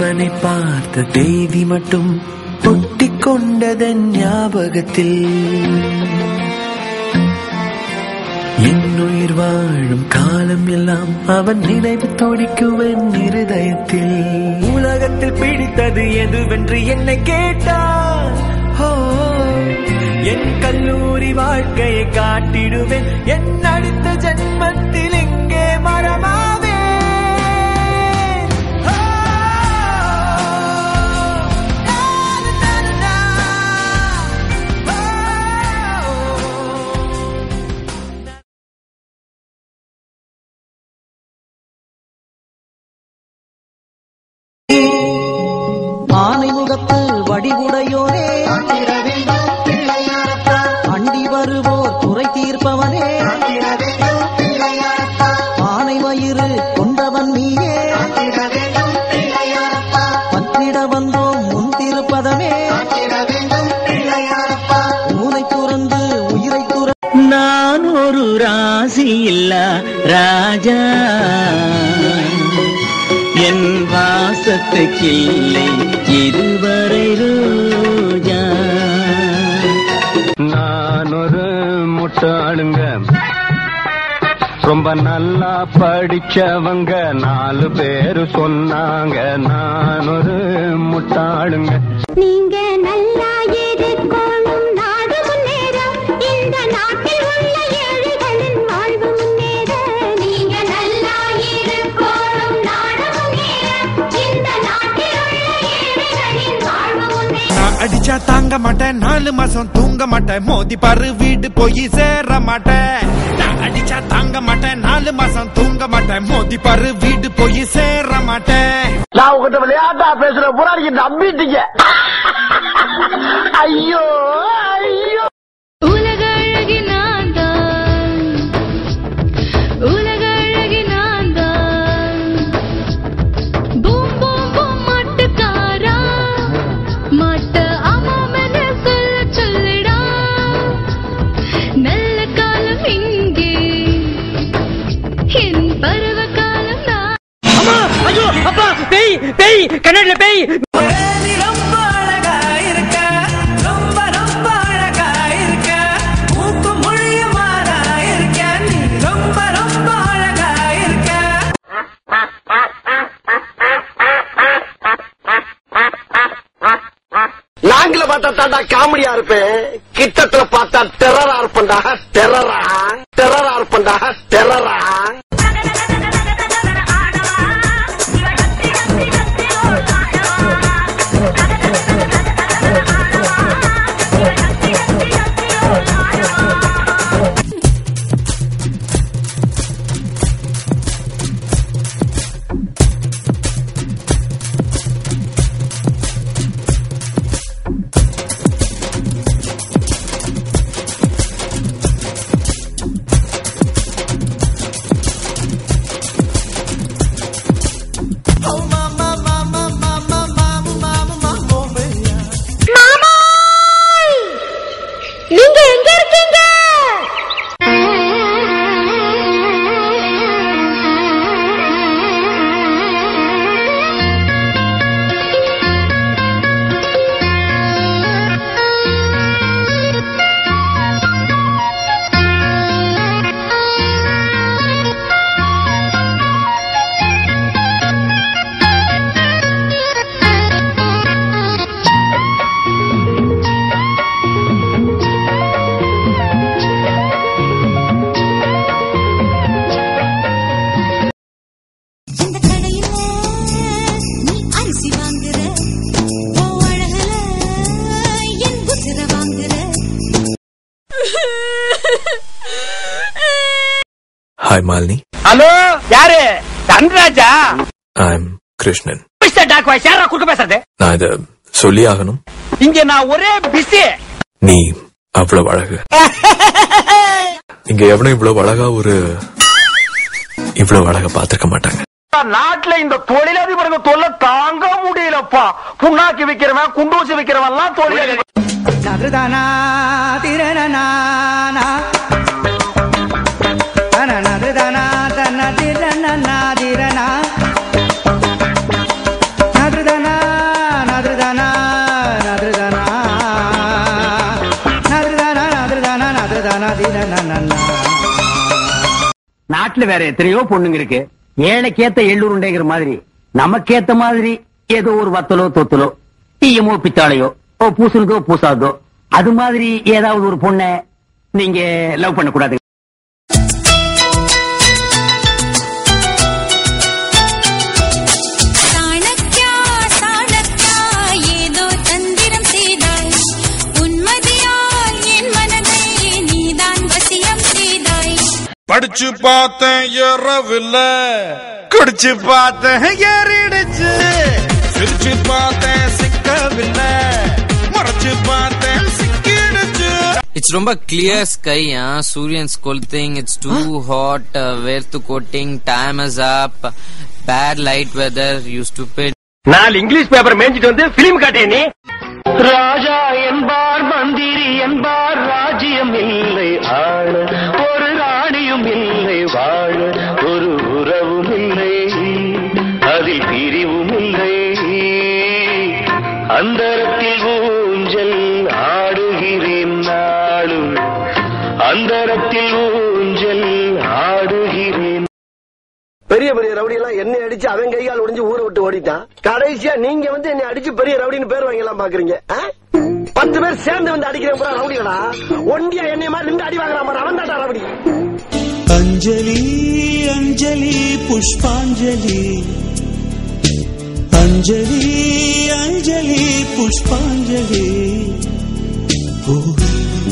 அவனை பார்த்த தேதி மட்டும் ஒட்டிக்கொண்டதன் ஞாபகத்தில் என்னுயிர் வாழும் காலம் எல்லாம் அவன் நினைவு துடிக்குவன் இருதயத்தில். உலகத்தில் பிடித்தது எதுவென்று என்னை கேட்டான். என் கல்லூரி வாழ்க்கையை காட்டிடுவேன். என் அடுத்த ஜென்மத்தில் எங்கே மரமாவே. ஆனை முகத்து வடிவுடையோரே, அண்டி வருவோர் குறை தீர்ப்பவனே, ஆனை வயிறு கொண்டவன் நீயே, பத்திட வந்தோம் முன்திருப்பதமே, ஊனை துறந்து உயிரை துற. நான் ஒரு ராசி இல்ல ராஜா, என் வாசத்துக்கில்லை இதுவரை ரோஜா. நான் ஒரு முட்டாளுங்க, ரொம்ப நல்லா படிச்சவங்க 4 பேரு சொன்னாங்க. நான் ஒரு முட்டாளுங்க. நீங்க நல்லா இருக்கணும், நாடு முன்னேற, இந்த நாட்டில் உள்ள ஏழைகளின் வாழ்வு முன்னேற. நீங்க நல்லா இருக்கணும், நாடு முன்னேற, இந்த நாட்டில் உள்ள ஏழைகளின் வாழ்வு முன்னேற. நான் அடிச்சா தாங்க மாட்டேன், 4 மாசம் தூங்க மாட்டேன், மோதி பாரு வீடு போய் சேர மாட்டேன். நான் அடிச்சா தாங்க மாட்டேன், 4 மாசம் தூங்க மாட்டேன், மோதி பாரு வீடு போய் சேர மாட்டேன். நான் உங்ககிட்ட விளையாட்டா பேசுற பூரா நீங்க நம்பிட்டீங்க. ஐயோ ஐயோ. உலக அழகி நான் தான், உலக அழகி நான் தான். பூம் பூம் பூம் மாட்டுக்காரா, மாட்ட அம்மாமென சொல்ல சொல்லிடா. நல்ல காலம் இங்கே, என் பருவ காலம் நான். அம்மா, ஐயோ, அப்பா, பேய் பேய் கண்ணாடில பேய். ரொம்ப அழகா இருக்க, ரொம்ப ரொம்ப அழகா இருக்க, மூக்கு மொழியுமாறா இருக்க, நீ ரொம்ப ரொம்ப அழகா இருக்க. நாங்கள பார்த்தா தாண்டா காமெடியா இருப்பேன், கிட்டத்துல பார்த்தா டெரரா இருப்பேன்டா. டெரரா டெரரா இருப்பேன்டா. டெரரா. நீங்க எங்க இருக்கீங்க? Hi Malini. ஹலோ, யாரு? தன்ராஜா? I'm Krishnan. மிஸ்டர் டாக் வாய்ஸ், யாரா குறுக்க பேசுறது? நான் இத சொல்லி ஆகணும். இங்க நான் ஒரே பிஸி. நீ அவ்வளவு அழகு. இங்க எவனும் இவ்வளவு அழகா இவ்வளவு அழகா பாத்துக்க மாட்டாங்க. நாட்டுல இந்த தொழிலதிபருக்கு தொல்லை தாங்க முடியலப்பா. புண்ணாக்கி விக்கிறவன், குண்டூசி விக்கிறவன் எல்லாம் தொழிலதிபர். நதுதானா திரணனா நதுதானா தன திரணனா திரணா நதுதானா தானா திரணனா. நாட்டுல வேற எத்தனையோ பொண்ணுங்க இருக்கு. ஏழைக்கேத்த எள்ளூருண்டைங்கிற மாதிரி நமக்கேத்த மாதிரி ஏதோ ஒரு வத்தலோ தொத்தலோ டீயமோ பித்தாளையோ பூசுனதோ பூசாதோ அது மாதிரி ஏதாவது ஒரு பொண்ணை நீங்க லவ் பண்ண கூடாது. படிச்சு பார்த்தேன் ஏறவில்ல, குடிச்சு பார்த்தேன் ஏறிடுச்சு, சிரிச்சு பார்த்தேன் சிக்கவில்லை, மறைச்சு பார்த்தேன் சிக்கிடுச்சு. It's ரொம்ப clear sky, Suryan's கொளுத்திங், it's too hot, வேர்த்து கோட்டிங், time is up, bad light weather, you stupid. 4 English paper மேய்ஞ்சிட்டு வந்து பிலிம் காட்டே நீ. ராஜா என்பார் மந்திரி என்பார் ராஜ்யம் இல்லை ஆள, ஒரு ராணியும் இல்லை வாழ, ஒரு உறவும் இல்லை அதில் பிரிவும் இல்லை, அந்தரத்தில் ஊஞ்சல் ஆடுகிறேன் நாளும், அந்தரத்தில் ஊஞ்சல் ஆடுகிறேன். பெரிய பெரிய ரவுடி எல்லாம் என்னை அடிச்சு அவன் கைகால் ஒடிஞ்சு ஊரை விட்டு ஓடிட்டான். கடைசியா நீங்க வந்து என்னை அடிச்சு பெரிய ரவுடின்னு பேர் வாங்கலாம் பாக்குறீங்க. 10 பேர் சேர்ந்து வந்து அடிக்கிறேன் ரவுடிகளா, ஒண்டியா என்னை மாதிரி நின்று அடி வாங்குறான் அவன் தாண்டா ரவுடி. அஞ்சலி அஞ்சலி புஷ்பாஞ்சலி, அஞ்சலி அஞ்சலி புஷ்பாஞ்சலி,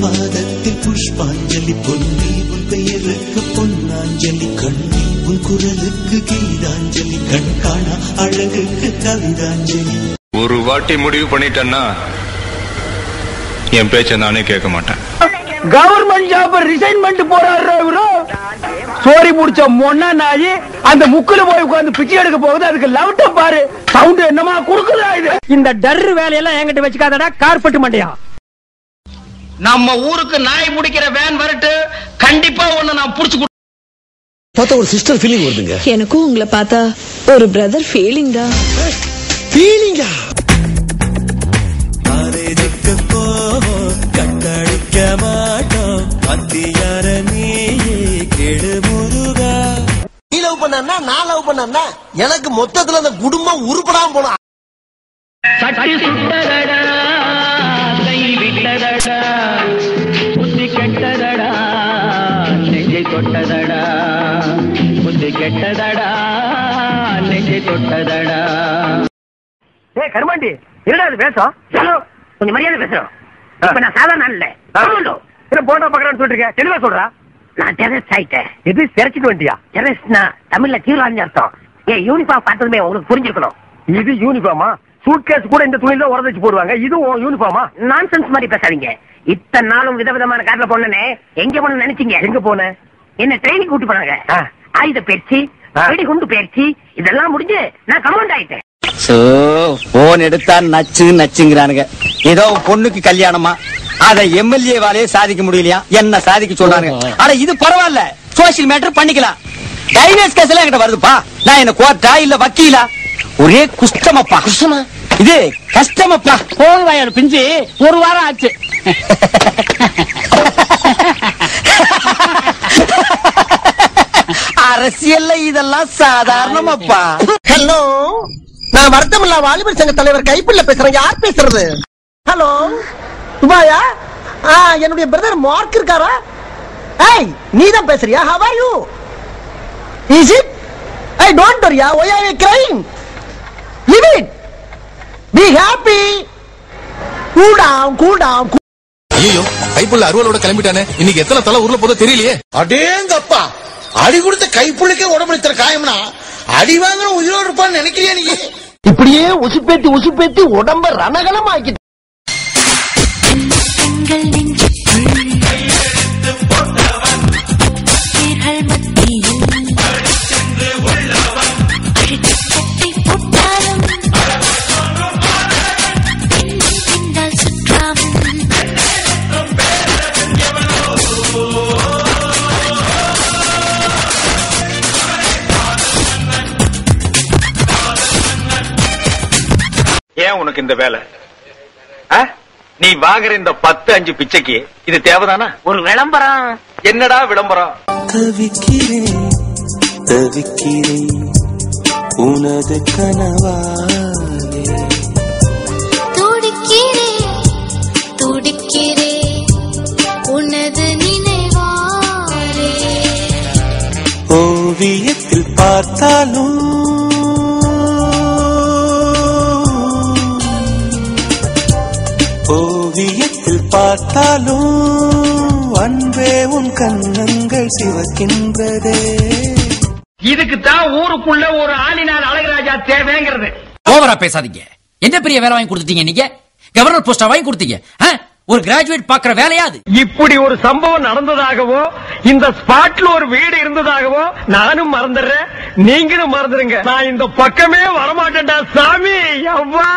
பாதத்தில் புஷ்பாஞ்சலி, பொன்னி உன் பெயருக்கு பொன்னாஞ்சலி, கண்ணி உன் குரலுக்கு கீதாஞ்சலி, கண் காணா அழகுக்கு கவிதாஞ்சலி. ஒரு வாட்டி முடிவு பண்ணிட்டேன்னா என் பேச்ச நானே கேட்க மாட்டேன். கவர்மெண்ட் ஜாப் ரிசைன்மெண்ட் போறாரு இவரு. சோரி முடிச்ச மொன்னா நாயி அந்த முக்குல போய் உட்கார்ந்து பிச்சை எடுக்க போகுது. அதுக்கு லவுட்ட பாரு, சவுண்ட் என்னமா குடுக்குதா இது. இந்த டர்ரு வேலையெல்லாம் என்கிட்ட வச்சுக்காதடா கார்பெட் மண்டையா. நம்ம ஊருக்கு நாய் பிடிக்கிற வேன் வரட்டு, கண்டிப்பா ஒண்ணு நான் புடிச்சு பார்த்தா ஒரு சிஸ்டர் ஃபீலிங் வருதுங்க. எனக்கும் உங்களை பார்த்தா ஒரு பிரதர் ஃபீலிங் தான். ஃபீலிங்கா? காலேஜுக்கு போவோம், கட்டடிக்க மாட்டோம், அத்தியார நீயே கெடு முருகா. நீ லவ் பண்ணா நான் லவ் பண்ணா எனக்கு மொத்தத்துல அந்த குடும்பம் உருப்படாம போனா. சட்டி சுட்டதடா, கை விட்டதடா, புத்தி கெட்டதடா, நெஞ்சை தொட்டதடா, புத்தி கெட்டதடா, நெஞ்சை தொட்டதடா. ஏய் கருமாண்டி, என்னடா இது பேசும்? கொஞ்சம் மரியாதை பேசுறோம். இப்ப நான் சாதாரண இல்ல, போட்டோ பாக்குறேன்னு சொல்லிருக்கேன். தெளிவா சொல்றா. நான் டெரரிஸ்ட் ஆயிட்டேன். இது சிறைச்சிட்டு வண்டியா? டெரரிஸ்ட்னா தமிழ்ல தீவிரவாதி அர்த்தம். ஏன் யூனிஃபார்ம் பார்த்ததுமே உங்களுக்கு புரிஞ்சிருக்கணும். இது யூனிஃபார்மா? சூட்கேஸ் கூட இந்த துணியில உரதச்சு போடுவாங்க, இது யூனிஃபார்மா? நான்சென்ஸ் மாதிரி பேசாதீங்க. இத்தனை நாளும் விதவிதமான கார்ல போனே, எங்க போன நினைச்சீங்க? எங்க போன? என்ன ட்ரைனிங் கூட்டு போனாங்க. ஆயுத பயிற்சி, வெடிகுண்டு பயிற்சி, இதெல்லாம் முடிஞ்சு நான் கமாண்ட் ஆயிட்டேன். போன் எடுத்தா நச்சு நச்சுங்கிறானுங்க. ஏதோ பொண்ணுக்கு கல்யாணமா, அத எம்எல்ஏ வாலே சாதிக்க முடியலையா, என்ன சாதிக்க சொல்றாங்க. ஆனா இது பரவாயில்ல, சோசியல் மேட்டர் பண்ணிக்கலாம். டைவர்ஸ் கேஸ் எல்லாம் என்கிட்ட வருதுப்பா. நான் என்ன கோர்ட்டா இல்ல வக்கீலா? ஒரே குஷ்டமப்பா. குஷ்டமா? இது கஷ்டமப்பா. போன் வாயோட பிஞ்சு 1 வாரம் ஆச்சு. அரசியல்ல இதெல்லாம் சாதாரணமாப்பா. ஹலோ, நான் வருத்தமில்லா வாலிபர் சங்க தலைவர் கைப்பிள்ள பேசுறேன். யார் பேசுறது? ஹலோ துபாயா? என்னுடைய பிரதர் மார்க் இருக்காரா? ஏய், நீதான் பேசுறியா? How are you? Is it? Hey, don't worry. Why are you crying? Leave it. Be happy. Cool down, cool down. ஐயோ, கைப்புள்ள அறுவலோட கிளம்பிட்டானே. இன்னைக்கு எத்தனை தலை ஊர்ல போதோ தெரியலையே. அடேங்கப்பா, அடி கொடுத்த கைப்புள்ளுக்கே உடம்புல காயம்னா அடி வாங்குற உயிரோடு இருப்பான்னு நினைக்கிறியா நீ? இப்படியே உசுப்பேத்தி உடம்ப ரணகலம் ஆக்கி. ஏன் உனக்கு இந்த வேலை? நீ வாங்குற இந்த 10-5 பிச்சைக்கு இது தேவைதானா? ஒரு விளம்பரம். என்னடா விளம்பரம்? தவிக்கிறேன் தவிக்கிறேன் உனது கனவாலே துடிக்கிறேன் துடிக்கிறேன் உனது நினைவாலே ஓவியத்தில் பார்த்தாலும் ஓவியத்தில் பார்த்தாலும் அன்பே உன் கண்ணங்கள் சிவக்கின்றதே. இதுக்குத்தான் ஊருக்குள்ள ஒரு ஆளினால் அழகராஜா தேவைங்கிறது. ஓவரா பேசாதீங்க. என்ன பெரிய வேலை வாங்கி கொடுத்துட்டீங்க நீங்க? கவர்னர் போஸ்டா வாங்கி கொடுத்தீங்க. ஒரு கிராஜுவேட் பாக்குற வேலையாது. இப்படி ஒரு சம்பவம் நடந்ததாகவோ இந்த ஸ்பாட்ல ஒரு வீடு இருந்ததாகவோ நானும் மறந்துடுறேன், நீங்களும் மறந்துடுங்க. நான் இந்த பக்கமே வரமாட்டேன்டா சாமி. அவ்வா